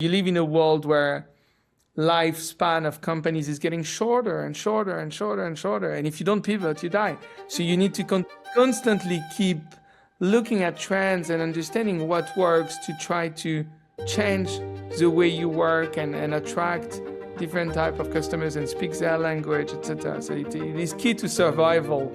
You live in a world where lifespan of companies is getting shorter and shorter and shorter and shorter. And if you don't pivot, you die. So you need to constantly keep looking at trends and understanding what works to try to change the way you work and attract different type of customers and speak their language, etc. So it is key to survival.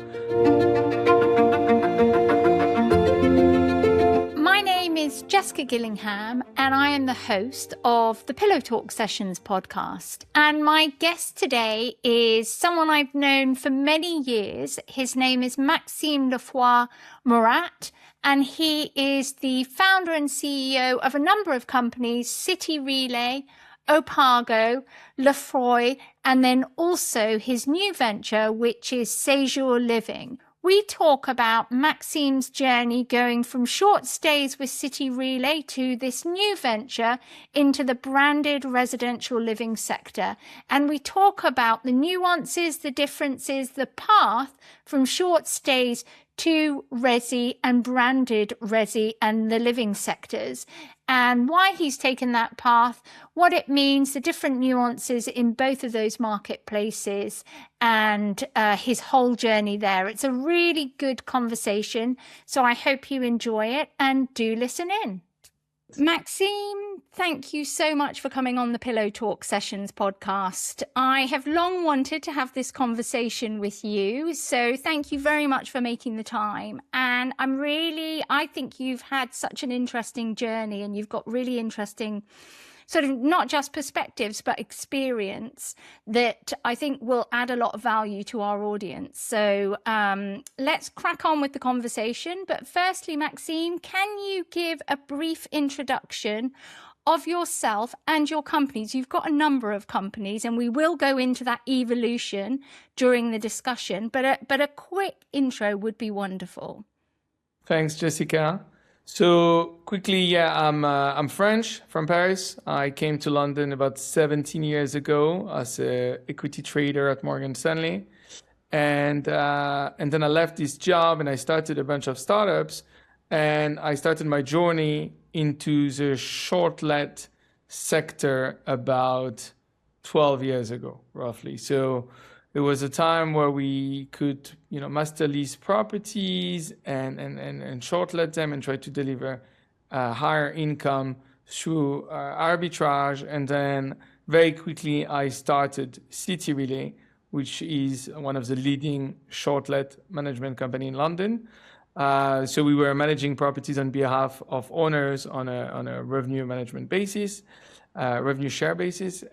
My name is Jessica Gillingham, and I am the host of the Pillow Talk Sessions podcast. And my guest today is someone I've known for many years. His name is Maxime Leufroy-Murat, and he is the founder and CEO of a number of companies: City Relay, Opago, Leufroy, and then also his new venture, which is Sejour Living. We talk about Maxime's journey going from short stays with City Relay to this new venture into the branded residential living sector. And we talk about the nuances, the differences, the path from short stays to resi and branded resi and the living sectors, and why he's taken that path, what it means, the different nuances in both of those marketplaces, and his whole journey there. It's a really good conversation, so I hope you enjoy it and do listen in. Maxime, thank you so much for coming on the Pillow Talk Sessions podcast. I have long wanted to have this conversation with you, so thank you very much for making the time. And I think you've had such an interesting journey, and you've got really interesting sort of not just perspectives, but experience that I think will add a lot of value to our audience. So let's crack on with the conversation. But firstly, Maxime, can you give a brief introduction of yourself and your companies? You've got a number of companies, and we will go into that evolution during the discussion, but a quick intro would be wonderful. Thanks, Jessica. So quickly, I'm French, from Paris. I came to London about 17 years ago as an equity trader at Morgan Stanley. And then I left this job and I started a bunch of startups, and I started my journey into the short-let sector about 12 years ago, roughly. So it was a time where we could, master lease properties and short-let them and try to deliver higher income through arbitrage. And then very quickly, I started City Relay, which is one of the leading short-let management company in London. So we were managing properties on behalf of owners on a revenue management basis, revenue share basis.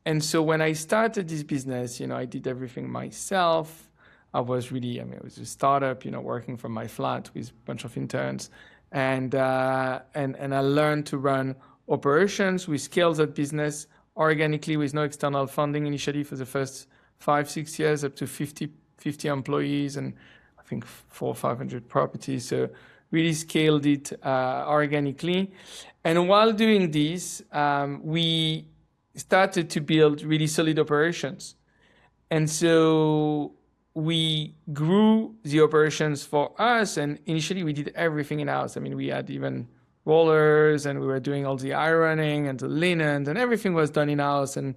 And so when I started this business, I did everything myself. I was it was a startup, working from my flat with a bunch of interns. And I learned to run operations. We scaled that business organically with no external funding initially for the first 5-6 years, up to 50 employees and I think 400 or 500 properties. So really scaled it organically. And while doing this, we started to build really solid operations. And so we grew the operations for us, and initially we did everything in-house. We had even rollers, and we were doing all the ironing and the linen, and everything was done in-house, and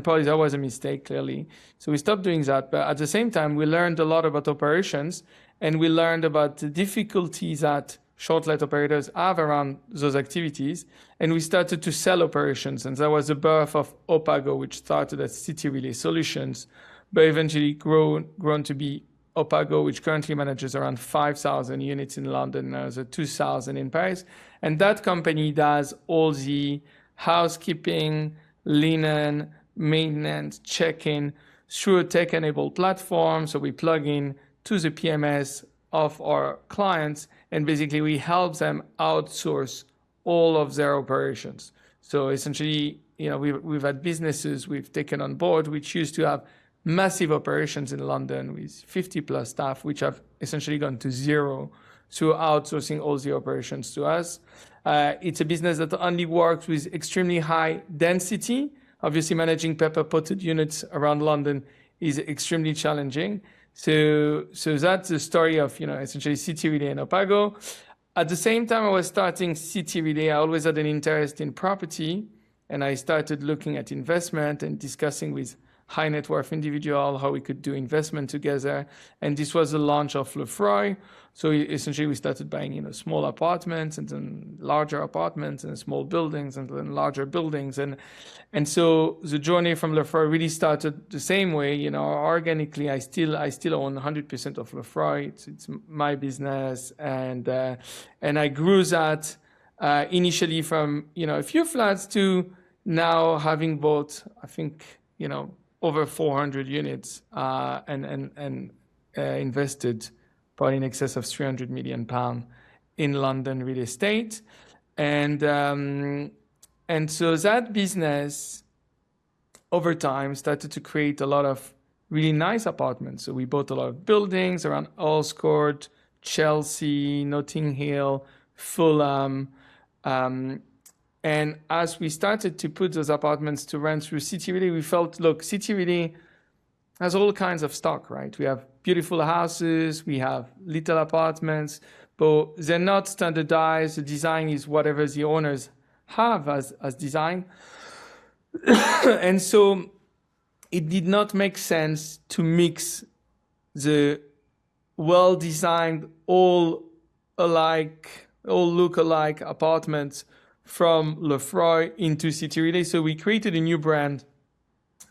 probably that was a mistake, clearly. So we stopped doing that, but at the same time, we learned a lot about operations, and we learned about the difficulties that short-let operators have around those activities, and we started to sell operations, and that was the birth of Opago, which started as City Relay Solutions, but eventually grown to be Opago, which currently manages around 5,000 units in London, now there's 2,000 in Paris, and that company does all the housekeeping, linen, maintenance, check-in through a tech-enabled platform. So we plug in to the PMS of our clients, and basically we help them outsource all of their operations. So essentially, we've had businesses we've taken on board which used to have massive operations in London with 50 plus staff, which have essentially gone to zero through outsourcing all the operations to us. It's a business that only works with extremely high density. Obviously, managing pepper-potted units around London is extremely challenging. So that's the story of, essentially City Relay and Opago. At the same time, I was starting City Relay. I always had an interest in property, and I started looking at investment and discussing with high net worth individual how we could do investment together. And this was the launch of Leufroy. So essentially, we started buying, small apartments and then larger apartments and small buildings and then larger buildings. And so the journey from Leufroy really started the same way, organically. I still own 100% of Leufroy. It's my business, and I grew that initially from a few flats to now having bought, I think, over 400 units and invested probably in excess of 300 million pounds in London real estate. And so that business over time started to create a lot of really nice apartments. So we bought a lot of buildings around Earl's, Chelsea, Notting Hill, Fulham. And as we started to put those apartments to rent through City Relay, we felt, look, City Relay has all kinds of stock, right? We have beautiful houses, we have little apartments, but they're not standardized. The design is whatever the owners have as design. And so it did not make sense to mix the well-designed, all look-alike apartments from Leufroy into City Relay. So we created a new brand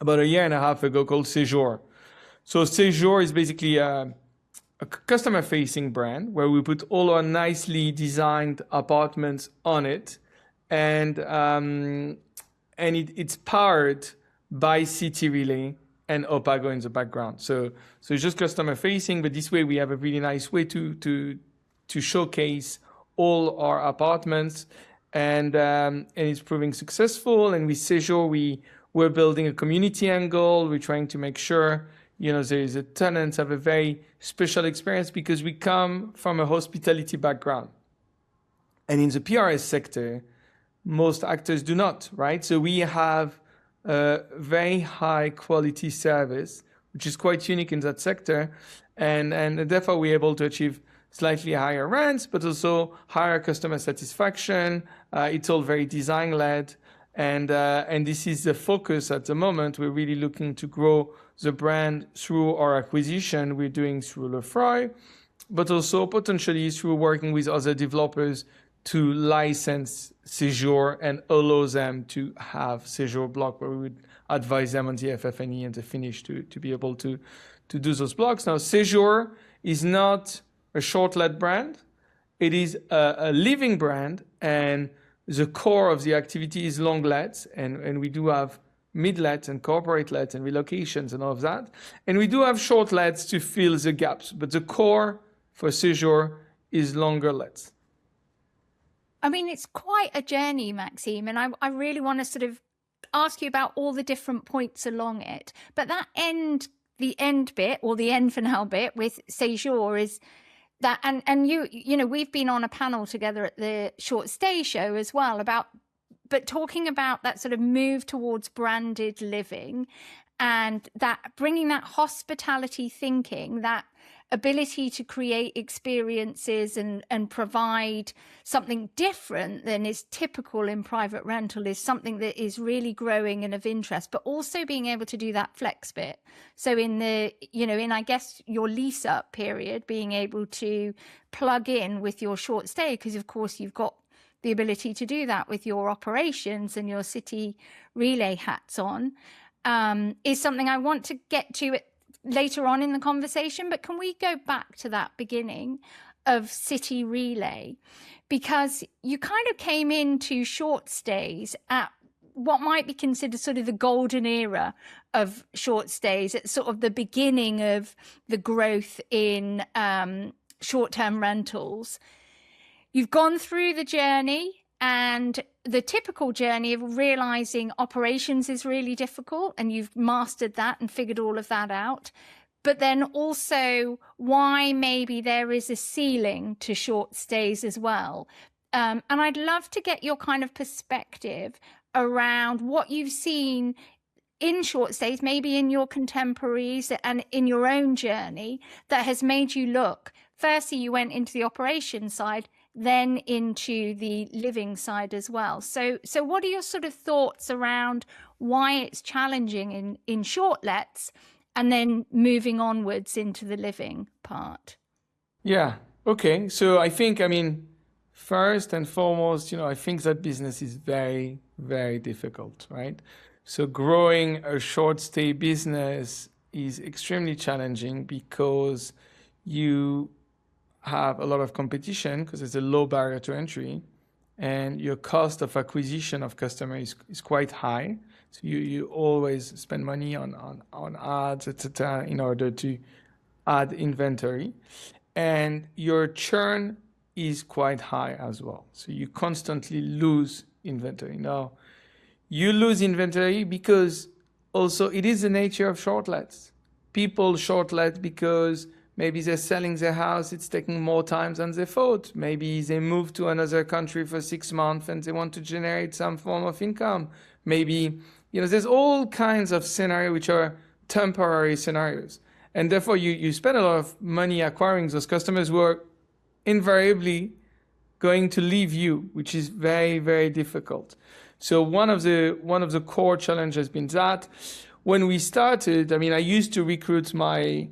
about 1.5 years ago called Sejour. So Sejour is basically a customer-facing brand where we put all our nicely designed apartments on it, and it's powered by City Relay and Opago in the background. So it's just customer-facing, but this way we have a really nice way to showcase all our apartments. And it's proving successful. And with Sejour, we're building a community angle. We're trying to make sure, the tenants have a very special experience because we come from a hospitality background. And in the PRS sector, most actors do not, right? So we have a very high quality service, which is quite unique in that sector. And therefore, we're able to achieve slightly higher rents, but also higher customer satisfaction. It's all very design-led, and this is the focus at the moment. We're really looking to grow the brand through our acquisition we're doing through Leufroy, but also potentially through working with other developers to license Sejour and allow them to have Sejour block where we would advise them on the FF&E and the finish to be able to do those blocks. Now, Sejour is not a short-let brand. It is a living brand, and the core of the activity is long-let, and we do have mid-let and corporate-let and relocations and all of that. And we do have short-lets to fill the gaps, but the core for Sejour is longer-lets. I mean, it's quite a journey, Maxime, and I really want to sort of ask you about all the different points along it. But the end bit, or the end for now bit with Sejour is that, and we've been on a panel together at the Short Stay show as well but talking about that sort of move towards branded living and that bringing that hospitality thinking, that ability to create experiences and provide something different than is typical in private rental is something that is really growing and of interest, but also being able to do that flex bit. So in I guess your lease up period, being able to plug in with your short stay, because of course you've got the ability to do that with your operations and your City Relay hats on, is something I want to get to later on in the conversation. But can we go back to that beginning of City Relay? Because you kind of came into short stays at what might be considered sort of the golden era of short stays. It's sort of the beginning of the growth in short-term rentals. You've gone through the journey, and the typical journey of realizing operations is really difficult, and you've mastered that and figured all of that out. But then also why maybe there is a ceiling to short stays as well. And I'd love to get your kind of perspective around what you've seen in short stays, maybe in your contemporaries and in your own journey, that has made you look. Firstly, you went into the operations side. then into the living side as well. So what are your sort of thoughts around why it's challenging in short lets and then moving onwards into the living part? Yeah. Okay. So I think, I mean, first and foremost, I think that business is very, very difficult, right? So growing a short stay business is extremely challenging because you have a lot of competition because there's a low barrier to entry and your cost of acquisition of customers is quite high. So you always spend money on ads, etc., in order to add inventory. And your churn is quite high as well. So you constantly lose inventory. Now, you lose inventory because also it is the nature of shortlets. People shortlet because maybe they're selling their house, it's taking more time than they thought. Maybe they moved to another country for 6 months and they want to generate some form of income. Maybe, there's all kinds of scenarios which are temporary scenarios. And therefore, you spend a lot of money acquiring those customers who are invariably going to leave you, which is very, very difficult. So one of the core challenges has been that when we started, I mean, I used to recruit my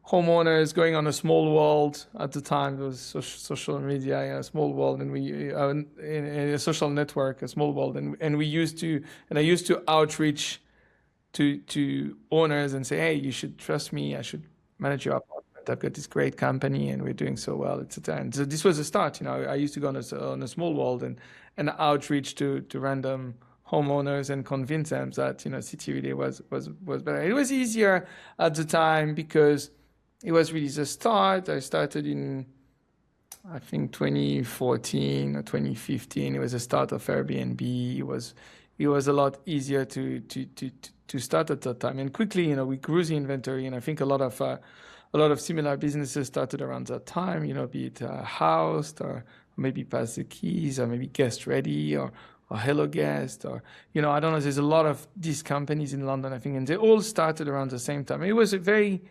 homeowners going on a small world at the time. It was social media, a small world, and we in a social network, a small world, and I used to outreach to owners and say, hey, you should trust me. I should manage your apartment. I've got this great company, and we're doing so well, etc. And so this was a start. I used to go on a small world and outreach to random homeowners and convince them that City really was better. It was easier at the time because it was really the start. I started in, I think, 2014 or 2015. It was the start of Airbnb. It was a lot easier to start at that time. And quickly, we grew the inventory, and I think a lot of similar businesses started around that time. Be it House or maybe Pass the Keys or maybe Guest Ready or Hello Guest or I don't know. There's a lot of these companies in London, I think, and they all started around the same time. It was a very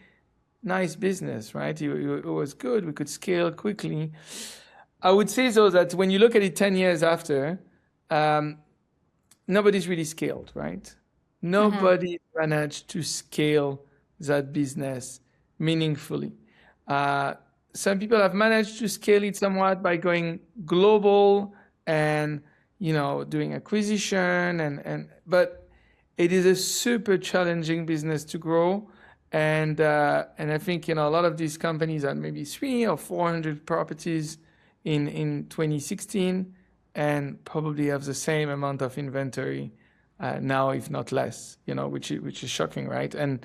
nice business, right? It was good. We could scale quickly. I would say though that when you look at it 10 years after, nobody's really scaled, right? Nobody managed to scale that business meaningfully. Some people have managed to scale it somewhat by going global and doing acquisition but it is a super challenging business to grow. And I think a lot of these companies had maybe 300 or 400 properties in 2016 and probably have the same amount of inventory now, if not less, which is shocking, right? And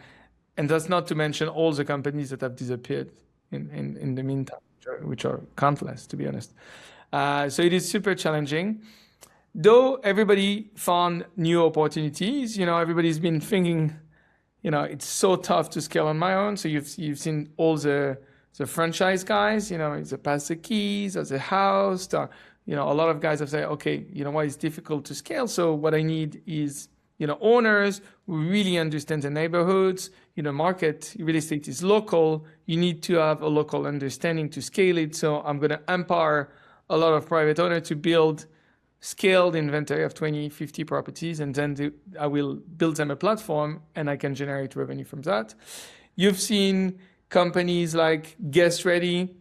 that's not to mention all the companies that have disappeared in the meantime, which are countless, to be honest. So it is super challenging. Though everybody found new opportunities, everybody's been thinking, it's so tough to scale on my own. So you've seen all the franchise guys, the Pass the Keys or the House, or, a lot of guys have said, okay, why it's difficult to scale. So what I need is, owners who really understand the neighborhoods, market real estate is local. You need to have a local understanding to scale it. So I'm going to empower a lot of private owners to build scaled inventory of 20, 50 properties, and then I will build them a platform and I can generate revenue from that. You've seen companies like Guest Ready,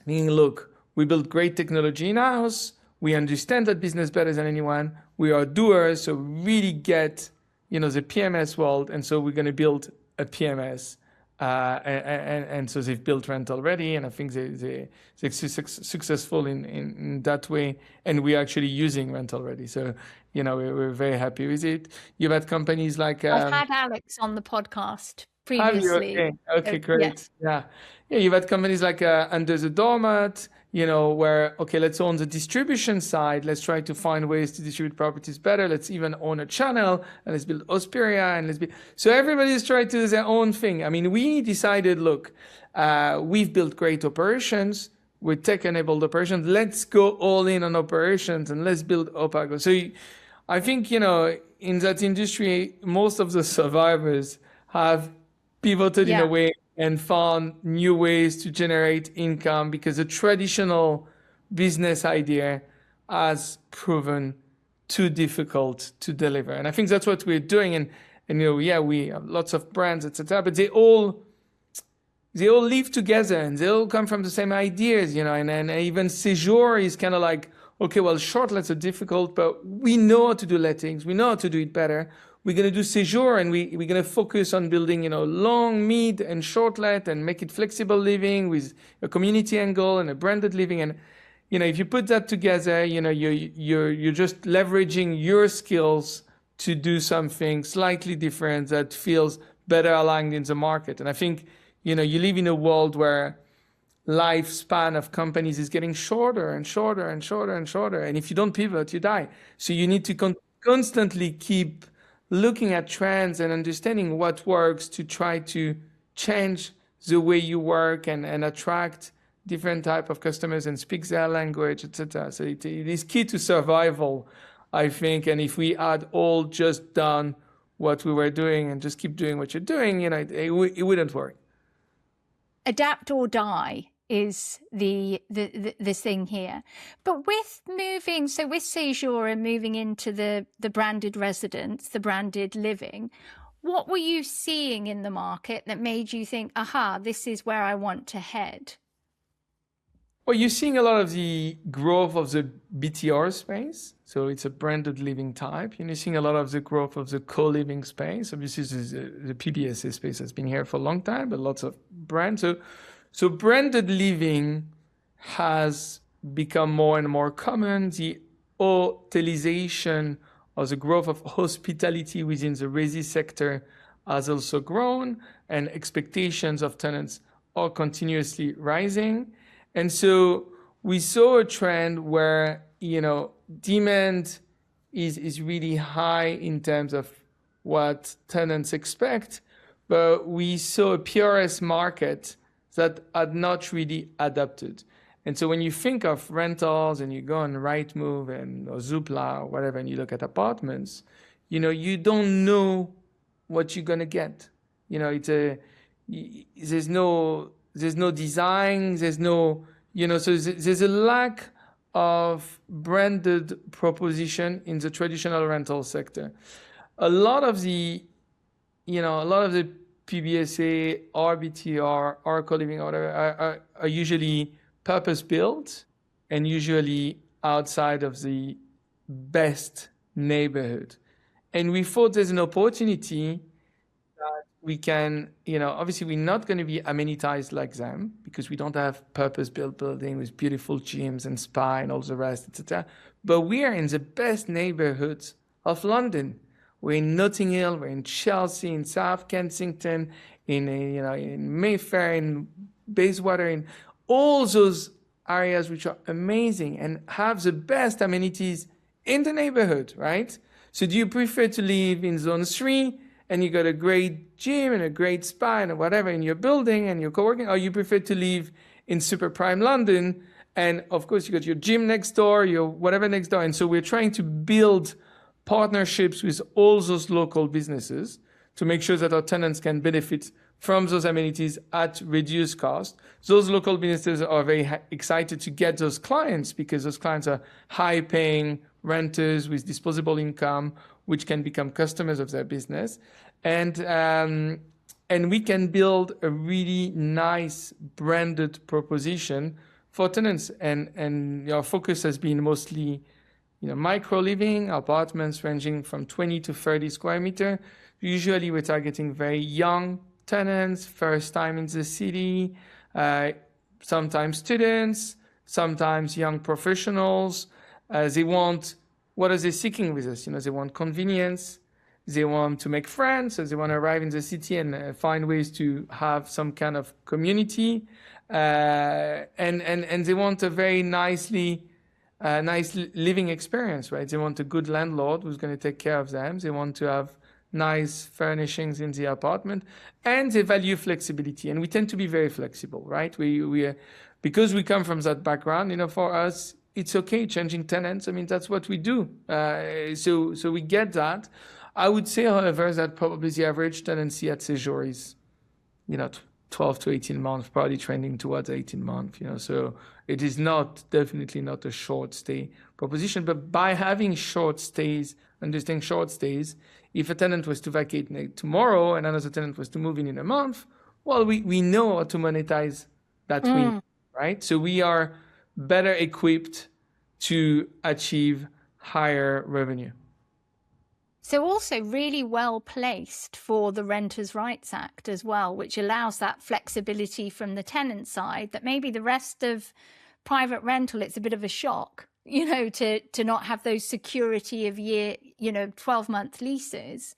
meaning, look, we build great technology in-house, we understand that business better than anyone, we are doers, so really get, the PMS world, and so we're going to build a PMS. And so they've built Rent already, and I think they're successful in that way. And we're actually using Rent already, so we're very happy with it. You've had companies like I've had Alex on the podcast previously. Okay, great. Yeah. You've had companies like Under the Doormat, where, okay, let's own the distribution side. Let's try to find ways to distribute properties better. Let's even own a channel, and let's build Osperia, and so everybody's trying to do their own thing. I mean, we decided, look, we've built great operations. We're tech-enabled operations. Let's go all in on operations and let's build Opago. So I think, in that industry, most of the survivors have pivoted in a way and found new ways to generate income, because the traditional business idea has proven too difficult to deliver. And I think that's what we're doing. And we have lots of brands, etc. But they all live together and they all come from the same ideas, and even Sejour is kind of like, okay, well, shortlets are difficult, but we know how to do lettings. We know how to do it better. We're going to do Sejour, and we're going to focus on building, long, mid, and shortlet, and make it flexible living with a community angle and a branded living. And, if you put that together, you're just leveraging your skills to do something slightly different that feels better aligned in the market. And I think, you live in a world where lifespan of companies is getting shorter and shorter and shorter and shorter. And if you don't pivot, you die. So you need to constantly keep looking at trends and understanding what works to try to change the way you work and attract different type of customers and speak their language, etc. So it is key to survival, I think. And if we had all just done what we were doing and just keep doing what you're doing, it wouldn't work. Adapt or die is the thing here. But with Sejour and moving into the branded residence, the branded living, what were you seeing in the market that made you think, aha, this is where I want to head? Well, you're seeing a lot of the growth of the BTR space. So it's a branded living type. You're seeing a lot of the growth of the co-living space. Obviously, the PBSA space has been here for a long time, but lots of brands. So branded living has become more and more common. The hotelization or the growth of hospitality within the resi sector has also grown, and expectations of tenants are continuously rising. And so we saw a trend where, demand is really high in terms of what tenants expect, but we saw a PRS market that had not really adapted. And so when you think of rentals and you go on Rightmove or Zoopla or whatever, and you look at apartments, you don't know what you're going to get. There's no design, there's no, so there's a lack of branded proposition in the traditional rental sector. A lot of the PBSA, RBTR, or co-living, or whatever, are usually purpose-built and usually outside of the best neighborhood. And we thought there's an opportunity that we can, obviously we're not going to be amenitized like them because we don't have purpose-built building with beautiful gyms and spa and all the rest, etc. But we are in the best neighborhoods of London. We're in Notting Hill, we're in Chelsea, in South Kensington, in Mayfair, in Bayswater, in all those areas which are amazing and have the best amenities in the neighborhood, right? So do you prefer to live in Zone 3 and you got a great gym and a great spa and whatever in your building and your co-working, or you prefer to live in super prime London and of course you got your gym next door, your whatever next door. And so we're trying to build partnerships with all those local businesses to make sure that our tenants can benefit from those amenities at reduced cost. Those local businesses are very excited to get those clients because those clients are high-paying renters with disposable income, which can become customers of their business. And we can build a really nice branded proposition for tenants. And our focus has been mostly micro living, apartments ranging from 20 to 30 square meter. Usually we're targeting very young tenants, first time in the city, sometimes students, sometimes young professionals. What are they seeking with us? They want convenience. They want to make friends. So they want to arrive in the city and find ways to have some kind of community. And they want a very nice living experience, right? They want a good landlord who's going to take care of them. They want to have nice furnishings in the apartment, and they value flexibility. And we tend to be very flexible, right? We because we come from that background, for us, it's okay changing tenants. I mean, that's what we do. So we get that. I would say, however, that probably the average tenancy at Sejour is, 12 to 18 months, probably trending towards 18 months, so it is definitely not a short stay proposition. But by having short stays, understanding short stays, if a tenant was to vacate tomorrow and another tenant was to move in a month, well, we know how to monetize that win, right? So we are better equipped to achieve higher revenue. So also really well placed for the Renters' Rights Act as well, which allows that flexibility from the tenant side that maybe the rest of private rental, it's a bit of a shock, to not have those security of 12-month leases.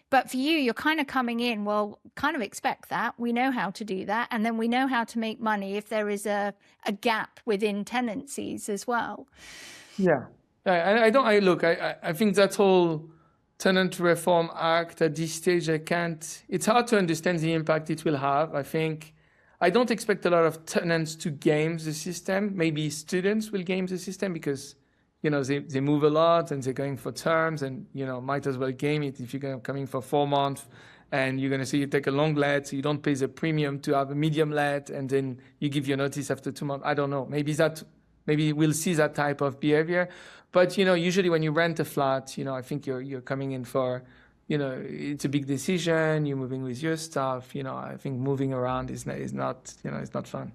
But for you, you're kind of coming in, well, kind of expect that. We know how to do that. And then we know how to make money if there is a gap within tenancies as well. Yeah. I think that whole Tenant Reform Act at this stage, it's hard to understand the impact it will have. I don't expect a lot of tenants to game the system. Maybe students will game the system because, they move a lot and they're going for terms and, might as well game it if you're coming for 4 months and you're going to say you take a long let, so you don't pay the premium to have a medium let and then you give your notice after 2 months. I don't know. Maybe we'll see that type of behavior. But, usually when you rent a flat, I think you're coming in for, it's a big decision. You're moving with your stuff. I think moving around is not, it's not fun.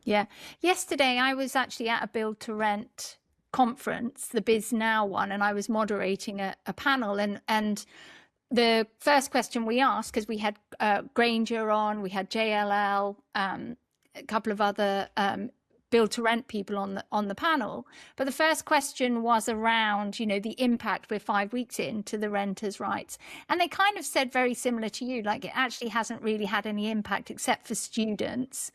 Yeah. Yesterday, I was actually at a build to rent conference, the Biz Now one, and I was moderating a panel. And the first question we asked, because we had Granger on, we had JLL, a couple of other build to rent people on the panel, but the first question was around the impact. We're 5 weeks into the renters' rights, and they kind of said very similar to you, like it actually hasn't really had any impact except for students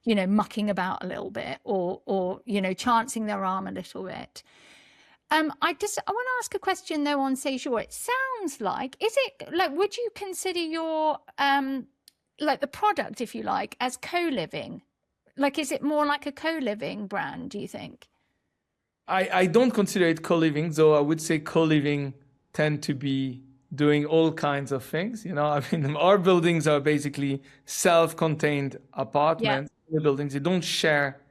mucking about a little bit or chancing their arm a little bit. I want to ask a question though on Sejour. It sounds like, would you consider your the product, if you like, as co-living? Is it more like a co-living brand, do you think? I don't consider it co-living, though I would say co-living tend to be doing all kinds of things. Our buildings are basically self-contained apartments. The buildings, they don't share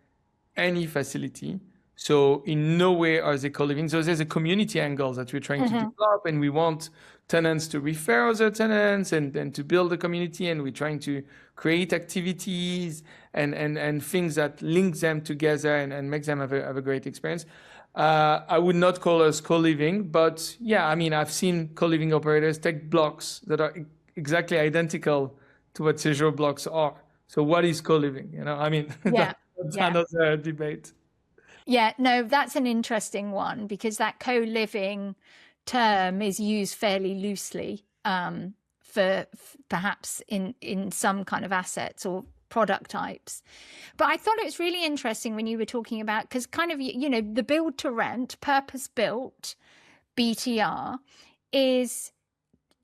any facility. So in no way are they co-living. So there's a community angle that we're trying to develop, and we want tenants to refer other tenants and to build a community, and we're trying to create activities and things that link them together and make them have a great experience. I would not call us co-living, but I've seen co-living operators take blocks that are exactly identical to what Sejour blocks are. So what is co-living? That's another debate. Yeah, no, that's an interesting one because that co-living term is used fairly loosely for perhaps in some kind of assets or product types. But I thought it was really interesting when you were talking about, because kind of, the build to rent, purpose built BTR is,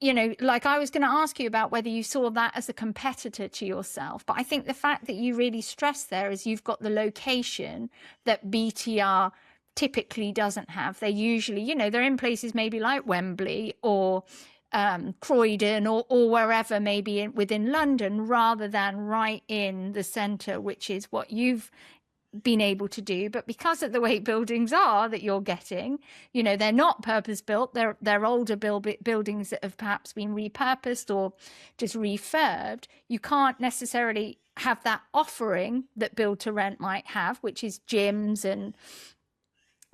I was going to ask you about whether you saw that as a competitor to yourself. But I think the fact that you really stress there is you've got the location that BTR typically doesn't have. They usually, they're in places maybe like Wembley or Croydon or wherever, maybe within London, rather than right in the centre, which is what you've been able to do. But because of the way buildings are that you're getting, they're not purpose built, they're older buildings that have perhaps been repurposed or just refurbed, you can't necessarily have that offering that build to rent might have, which is gyms and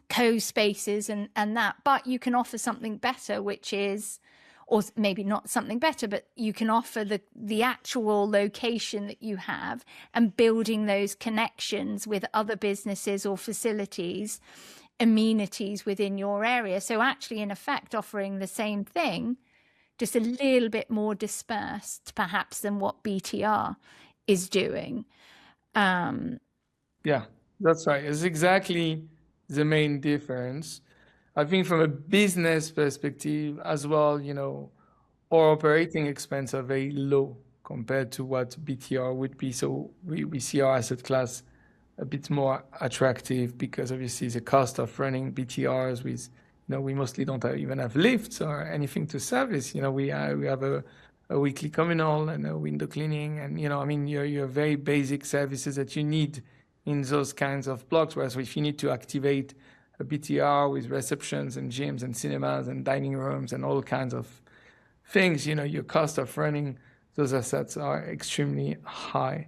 co-spaces and that. But you can offer something better, which is, or maybe not something better, but you can offer the actual location that you have and building those connections with other businesses or facilities, amenities within your area. So actually, in effect, offering the same thing, just a little bit more dispersed, perhaps, than what BTR is doing. Yeah, that's right. It's exactly the main difference. I think from a business perspective as well, our operating expenses are very low compared to what BTR would be. So we see our asset class a bit more attractive because obviously the cost of running BTRs with, we mostly don't even have lifts or anything to service. We have a a weekly communal and a window cleaning, and I mean, your very basic services that you need in those kinds of blocks. Whereas if you need to activate a BTR with receptions and gyms and cinemas and dining rooms and all kinds of things, your cost of running those assets are extremely high.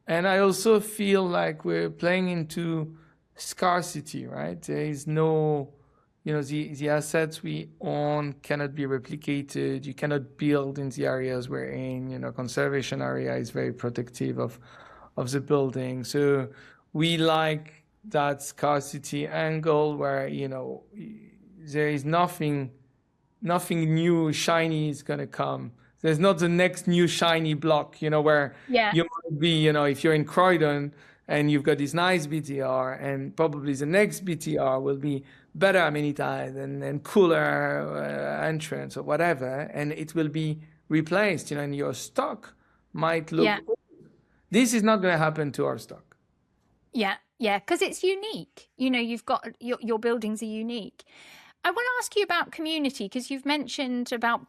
And I also feel like we're playing into scarcity, right? There is no, the assets we own cannot be replicated. You cannot build in the areas we're in. Conservation area is very protective of the building. So we like that scarcity angle where, there is nothing new, shiny is going to come. There's not the next new shiny block, where you might be, if you're in Croydon and you've got this nice BTR, and probably the next BTR will be better amenitized and cooler entrance or whatever, and it will be replaced, and your stock might look old. This is not going to happen to our stock. Yeah, because it's unique. You've got your buildings are unique. I want to ask you about community, because you've mentioned about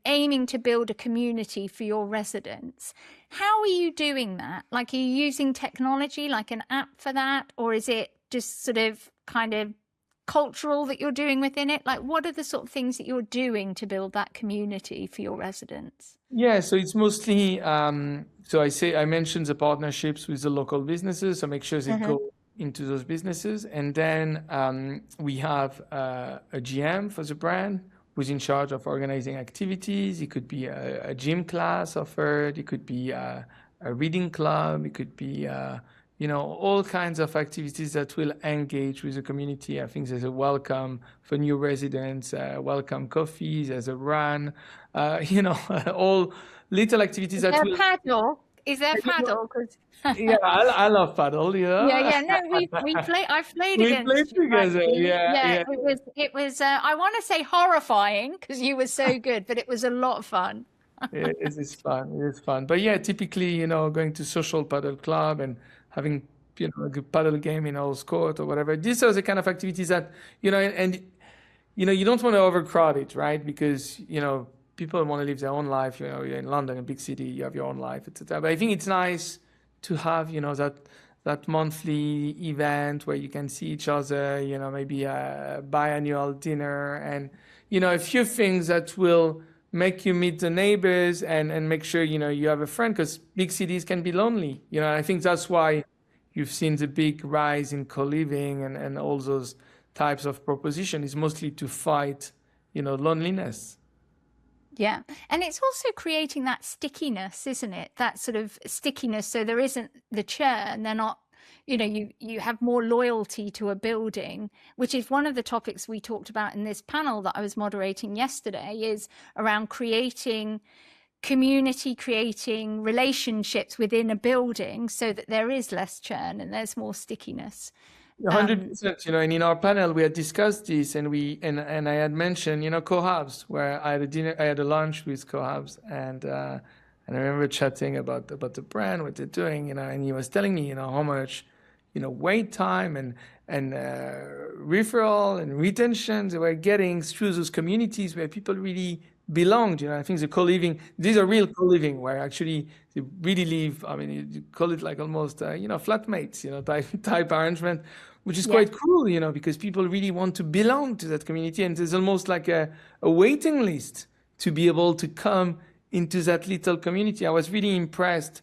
aiming to build a community for your residents. How are you doing that? Like, are you using technology like an app for that? Or is it just sort of kind of cultural that you're doing within it? Like, what are the sort of things that you're doing to build that community for your residents? Yeah, so it's mostly, I mentioned the partnerships with the local businesses, so make sure they go into those businesses. And then we have a GM for the brand who's in charge of organizing activities. It could be a gym class offered. It could be a reading club. It could be, all kinds of activities that will engage with the community. I think there's a welcome for new residents, welcome coffees, there's a run, all little activities that will... Paddle? Is there paddle? Yeah, I love paddle. Yeah. No, we play. I've played against. We played together. Yeah. It was. I want to say horrifying because you were so good, but it was a lot of fun. It is fun. It is fun. But yeah, typically, going to social paddle club and having a good paddle game in Earl's Court or whatever. These are the kind of activities that you don't want to overcrowd it, right? Because people want to live their own life. You're in London, a big city, you have your own life, etc. But I think it's nice to have, that monthly event where you can see each other, maybe a biannual dinner and, a few things that will make you meet the neighbors and make sure, you have a friend, because big cities can be lonely. I think that's why you've seen the big rise in co-living and all those types of proposition is mostly to fight, loneliness. Yeah. And it's also creating that stickiness, isn't it? That sort of stickiness. So there isn't the churn. They're not, you have more loyalty to a building, which is one of the topics we talked about in this panel that I was moderating yesterday, is around creating community, creating relationships within a building so that there is less churn and there's more stickiness. 100%, and in our panel we had discussed this, and I had mentioned, cohubs, where I had a lunch with cohubs, and I remember chatting about the brand, what they're doing, and he was telling me, how much, wait time and referral and retention they were getting through those communities where people really belonged. I think the co-living, these are real co-living where actually they really live. I mean, you call it like almost, flatmates, type arrangement, which is quite cool, because people really want to belong to that community. And there's almost like a waiting list to be able to come into that little community. I was really impressed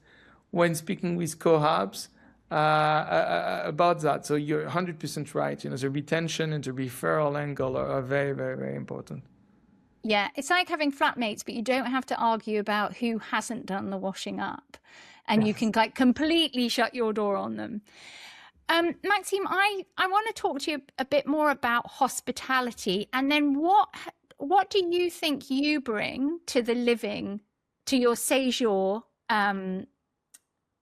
when speaking with cohubs about that. So you're 100% right. The retention and the referral angle are very, very, very important. Yeah, it's like having flatmates, but you don't have to argue about who hasn't done the washing up, and you can completely shut your door on them. Maxime, I want to talk to you a bit more about hospitality, and then what do you think you bring to the living, to your séjour, and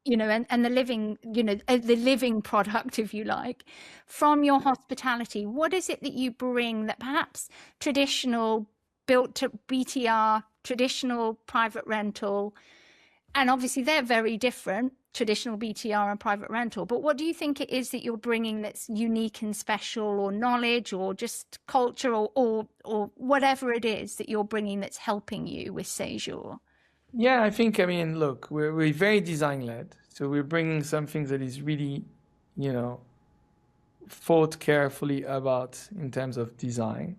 the living, the living product, if you like, from your hospitality? What is it that you bring that perhaps traditional built to BTR, traditional private rental, and obviously they're very different, traditional BTR and private rental, but what do you think it is that you're bringing that's unique and special, or knowledge, or just culture, or whatever it is that you're bringing that's helping you with Sejour? Yeah, I think, I mean, look, we're very design led. So we're bringing something that is really, you know, thought carefully about in terms of design.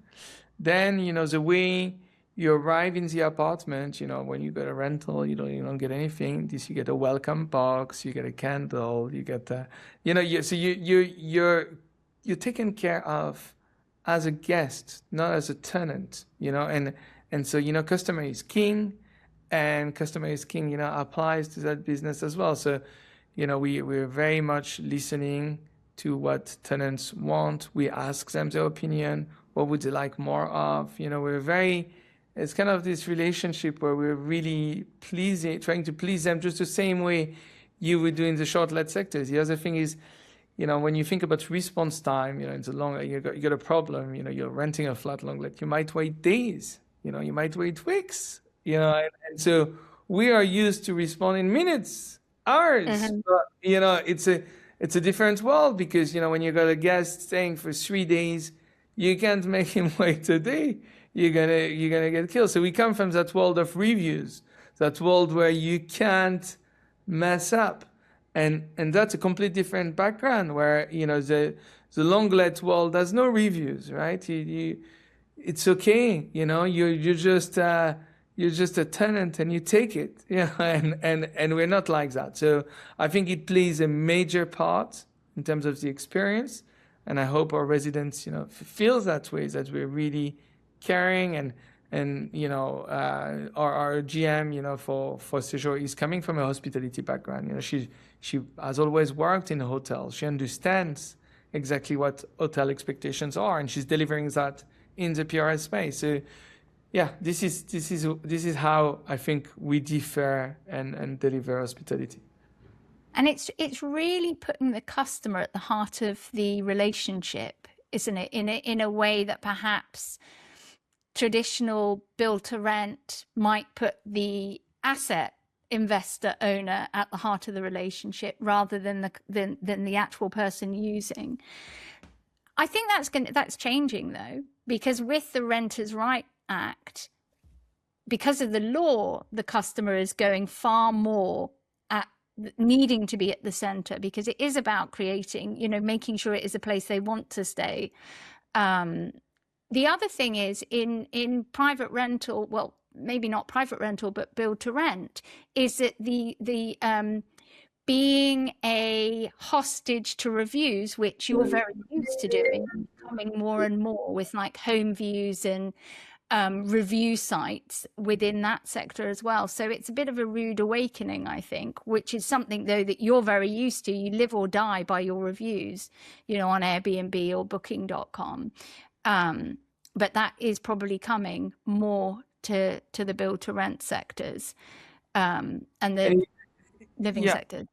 Then, the way you arrive in the apartment, when you get a rental, you don't get anything. This you get a welcome box, you get a candle, you get a, so you're taken care of as a guest, not as a tenant, and so customer is king, and customer is king, applies to that business as well. So, we're very much listening to what tenants want. We ask them their opinion. What would they like more of? It's kind of this relationship where we're really trying to please them just the same way you would do in the short let sectors. The other thing is, when you think about response time, it's a long, you got a problem, you're renting a flat long let, you might wait days, you might wait weeks, and so we are used to respond in minutes, hours, but, it's a different world because, when you got a guest staying for 3 days, you can't make him wait a day. You're gonna get killed. So we come from that world of reviews, that world where you can't mess up. And that's a completely different background where, the long let world has no reviews, right? It's okay, you're just a tenant and you take it, and we're not like that. So I think it plays a major part in terms of the experience, and I hope our residents, feel that way, that we're really caring, and our GM, for Sejour is coming from a hospitality background. She has always worked in a hotel. She understands exactly what hotel expectations are, and she's delivering that in the PRS space. So yeah, this is how I think we differ and deliver hospitality. And it's really putting the customer at the heart of the relationship, isn't it? In a way that perhaps traditional build to rent might put the asset investor owner at the heart of the relationship rather than the actual person using. I think that's changing though, because with the Renters' Right Act, because of the law, the customer is going far more at needing to be at the center, because it is about creating, making sure it is a place they want to stay. The other thing is in private rental, well, maybe not private rental, but build to rent, is that the being a hostage to reviews, which you're very used to doing, coming more and more with like home views and review sites within that sector as well. So it's a bit of a rude awakening, I think, which is something though that you're very used to. You live or die by your reviews, on Airbnb or booking.com. But that is probably coming more to the build to rent sectors and the living sector.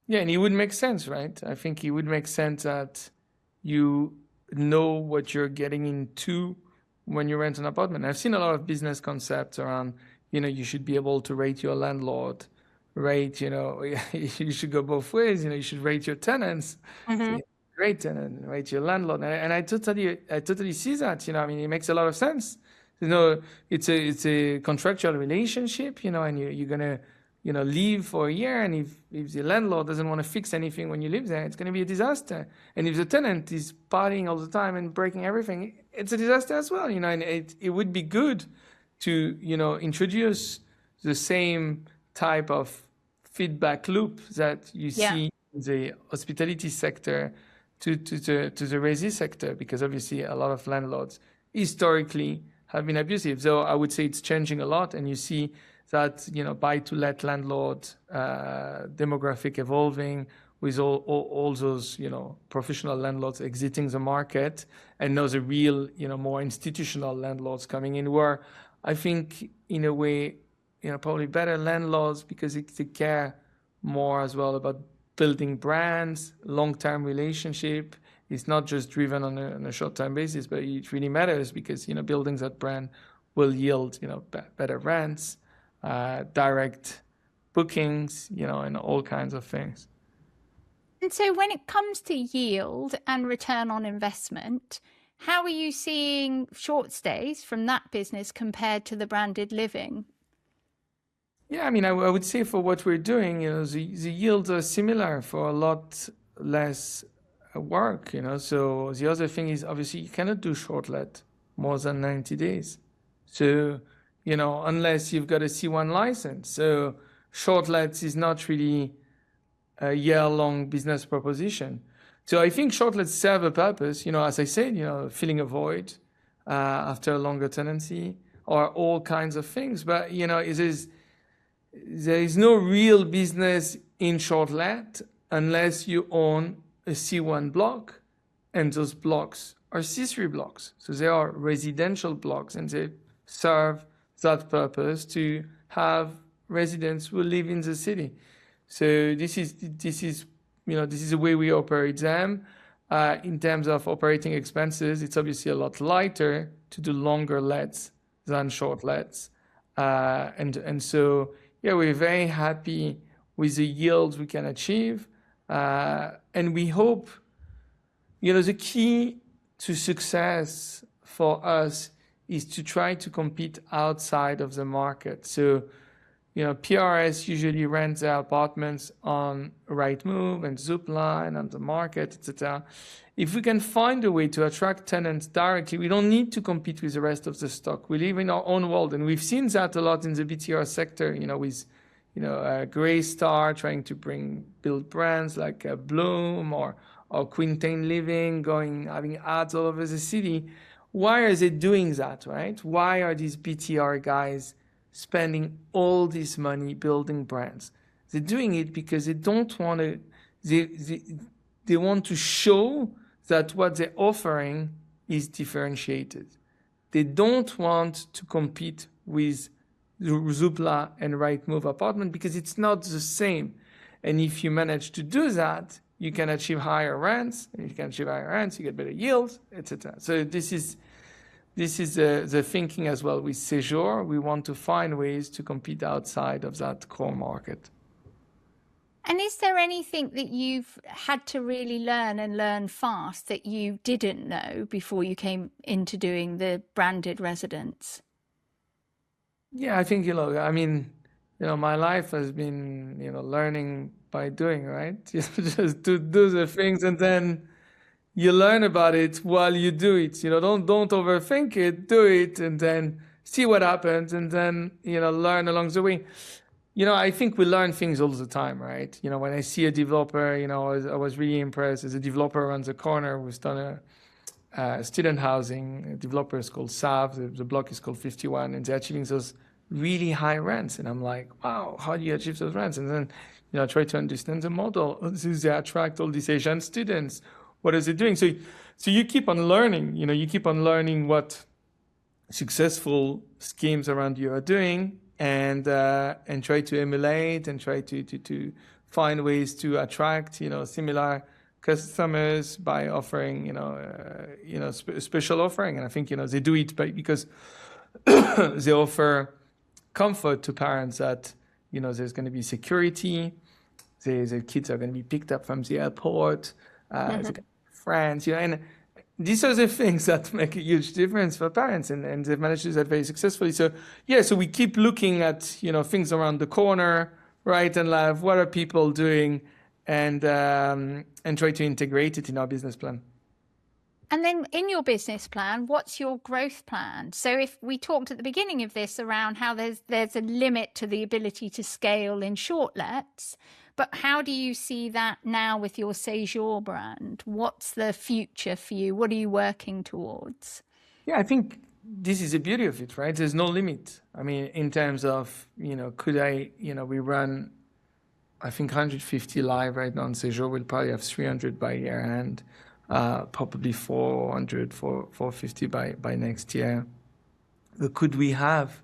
Yeah, and it would make sense, right? I think it would make sense that you know what you're getting into when you rent an apartment. I've seen a lot of business concepts around, you should be able to rate your landlord, rate, you should go both ways, you should rate your tenants. So, great tenant, rate your landlord. And I totally see that, it makes a lot of sense. It's a contractual relationship, and you're gonna, leave for a year, and if the landlord doesn't want to fix anything when you live there, it's going to be a disaster. And if the tenant is partying all the time and breaking everything, it's a disaster as well, and it would be good to, introduce the same type of feedback loop that you see in the hospitality sector to the resi sector, because obviously a lot of landlords historically have been abusive. So I would say it's changing a lot, and you see that, buy-to-let landlord demographic evolving with all those, professional landlords exiting the market, and now the real, more institutional landlords coming in, where I think in a way, probably better landlords because they care more as well about building brands, long-term relationship. It's not just driven on a short-term basis, but it really matters because, building that brand will yield, better rents, direct bookings, and all kinds of things. And so when it comes to yield and return on investment, how are you seeing short stays from that business compared to the branded living? Yeah, I mean, I would say for what we're doing, the yields are similar for a lot less work, So the other thing is obviously you cannot do short let more than 90 days. So, unless you've got a C1 license. So short lets is not really a year-long business proposition. So I think short lets serve a purpose, as I said, filling a void after a longer tenancy or all kinds of things. But, there is no real business in short let unless you own a C1 block, and those blocks are C3 blocks. So they are residential blocks, and they serve that purpose to have residents who live in the city. So this is the way we operate them. In terms of operating expenses, it's obviously a lot lighter to do longer lets than short lets, and so yeah, we're very happy with the yields we can achieve, and we hope, the key to success for us is to try to compete outside of the market. So, PRS usually rents their apartments on Rightmove and Zoopla and on the market, etc. If we can find a way to attract tenants directly, we don't need to compete with the rest of the stock. We live in our own world, and we've seen that a lot in the BTR sector. With Greystar trying to build brands like Bloom or Quintain Living having ads all over the city. Why are they doing that, right? Why are these BTR guys spending all this money building brands? They're doing it because they don't want to. They want to show that what they're offering is differentiated. They don't want to compete with Zoopla and Rightmove apartment because it's not the same. And if you manage to do that, you can achieve higher rents. And if you can achieve higher rents, you get better yields, etc. So this is the thinking as well with Sejour. We want to find ways to compete outside of that core market. And is there anything that you've had to really learn fast that you didn't know before you came into doing the branded residence? Yeah, I think, my life has been, learning by doing, right? Just do the things, and then you learn about it while you do it. Don't overthink it, do it, and then see what happens, and then, learn along the way. I think we learn things all the time, right? When I see a developer, I was really impressed. As a developer around the corner who's done a student housing. A developer is called Sav. The block is called 51, and they're achieving those really high rents. And I'm like, wow, how do you achieve those rents? And then, I try to understand the model. Do they attract all these Asian students? What is it doing? So you keep on learning. You keep on learning what successful schemes around you are doing, and try to emulate and try to find ways to attract similar customers by offering special offering. And I think they do it because they offer comfort to parents that there's going to be security, the kids are going to be picked up from the airport, friends, and these are the things that make a huge difference for parents, and they've managed to do that very successfully. So we keep looking at things around the corner, right and left. What are people doing, and try to integrate it in our business plan. And then in your business plan, what's your growth plan? So if we talked at the beginning of this around how there's a limit to the ability to scale in short lets, but how do you see that now with your Sejour brand? What's the future for you? What are you working towards? Yeah, I think this is the beauty of it, right? There's no limit. I mean, in terms of, we run, I think 150 live right now on Sejour. We'll probably have 300 by year end, probably 400, 450 by next year. But could we have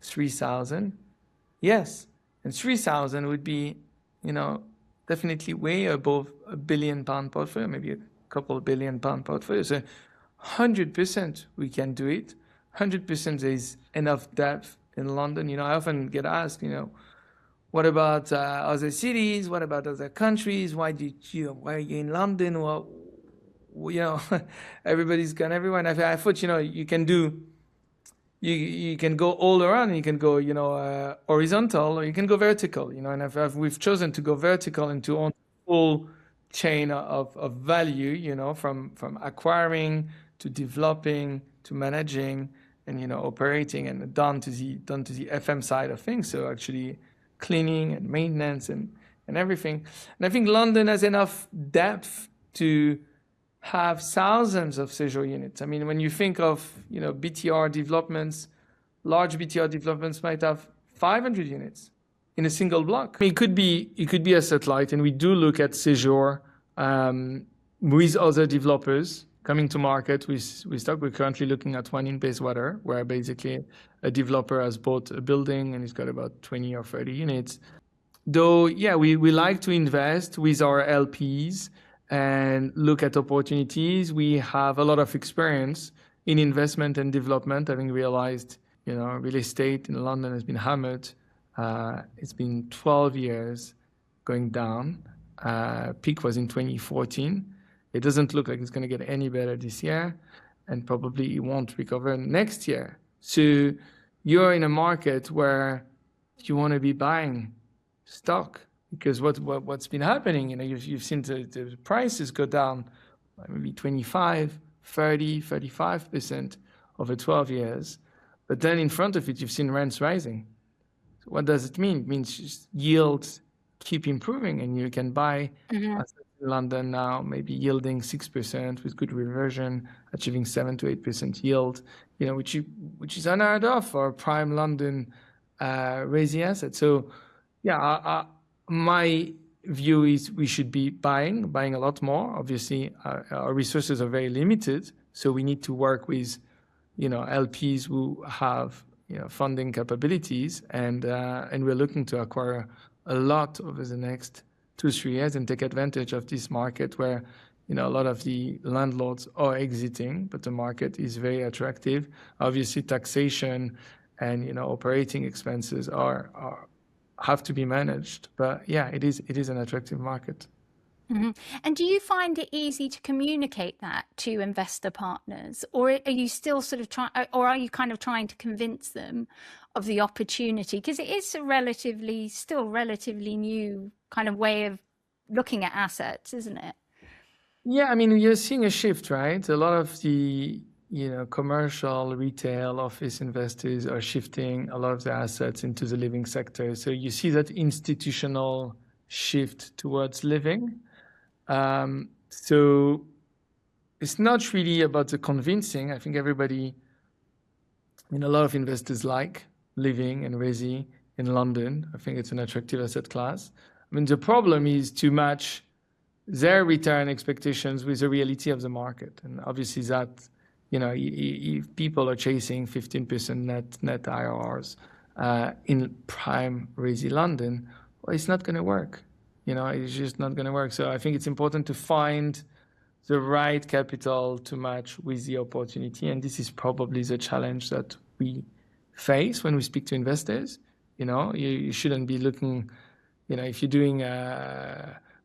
3,000? Yes. And 3,000 would be, definitely way above £1 billion portfolio, maybe a couple of £1 billion portfolio. So 100% we can do it. 100% there is enough depth in London. I often get asked, what about other cities? What about other countries? Why are you in London? Well, everybody's gone everywhere. And I thought, you can do you can go all around. You can go, horizontal, or you can go vertical. And we've chosen to go vertical and to own full chain of value. From acquiring to developing to managing and operating and down to the FM side of things. So actually cleaning and maintenance and everything. And I think London has enough depth to have thousands of Sejour units. I mean, when you think of, BTR developments, large BTR developments might have 500 units in a single block. I mean, it could be asset light, and we do look at Sejour with other developers coming to market with stock. We're currently looking at one in Bayswater, where basically a developer has bought a building and he's got about 20 or 30 units. Though, yeah, we like to invest with our LPs and look at opportunities. We have a lot of experience in investment and development, having realized, real estate in London has been hammered. It's been 12 years going down. Peak was in 2014. It doesn't look like it's going to get any better this year, and probably it won't recover next year. So you're in a market where you want to be buying stock, because what's been happening, you've seen the prices go down by maybe 25, 30, 35% over 12 years. But then in front of it, you've seen rents rising. So what does it mean? It means just yields keep improving, and you can buy assets in London now, maybe yielding 6% with good reversion, achieving 7 to 8% yield, which is unheard of for a prime London resi asset. So yeah, my view is we should be buying a lot more. Obviously, our resources are very limited, so we need to work with, LPs who have, funding capabilities, and we're looking to acquire a lot over the next 2-3 years and take advantage of this market where, a lot of the landlords are exiting, but the market is very attractive. Obviously, taxation and, operating expenses have to be managed, but yeah, it is an attractive market. And do you find it easy to communicate that to investor partners, or are you still sort of trying to convince them of the opportunity? Because it is still relatively new kind of way of looking at assets, isn't it? Yeah, I mean, you're seeing a shift, right? A lot of the commercial, retail, office investors are shifting a lot of their assets into the living sector. So you see that institutional shift towards living. So it's not really about the convincing. I think everybody, a lot of investors like living and resi in London. I think it's an attractive asset class. I mean, the problem is to match their return expectations with the reality of the market. And obviously that, if people are chasing 15% net IRRs in prime resi London, well, it's not going to work. It's just not going to work. So I think it's important to find the right capital to match with the opportunity. And this is probably the challenge that we face when we speak to investors. You shouldn't be looking, if you're doing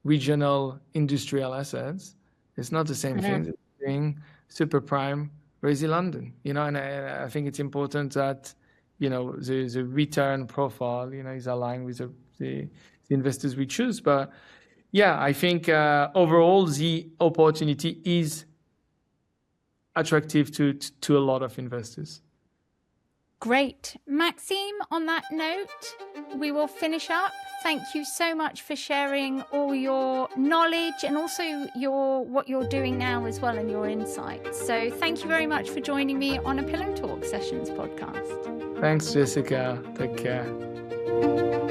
regional industrial assets, it's not the same thing as doing super prime resi London. And I think it's important that, the return profile, is aligned with the investors we choose. But yeah, I think overall the opportunity is attractive to a lot of investors. Great. Maxime, on that note, we will finish up. Thank you so much for sharing all your knowledge and also what you're doing now as well, and your insights. So thank you very much for joining me on a Pillow Talk Sessions podcast. Thanks, Jessica. Take care.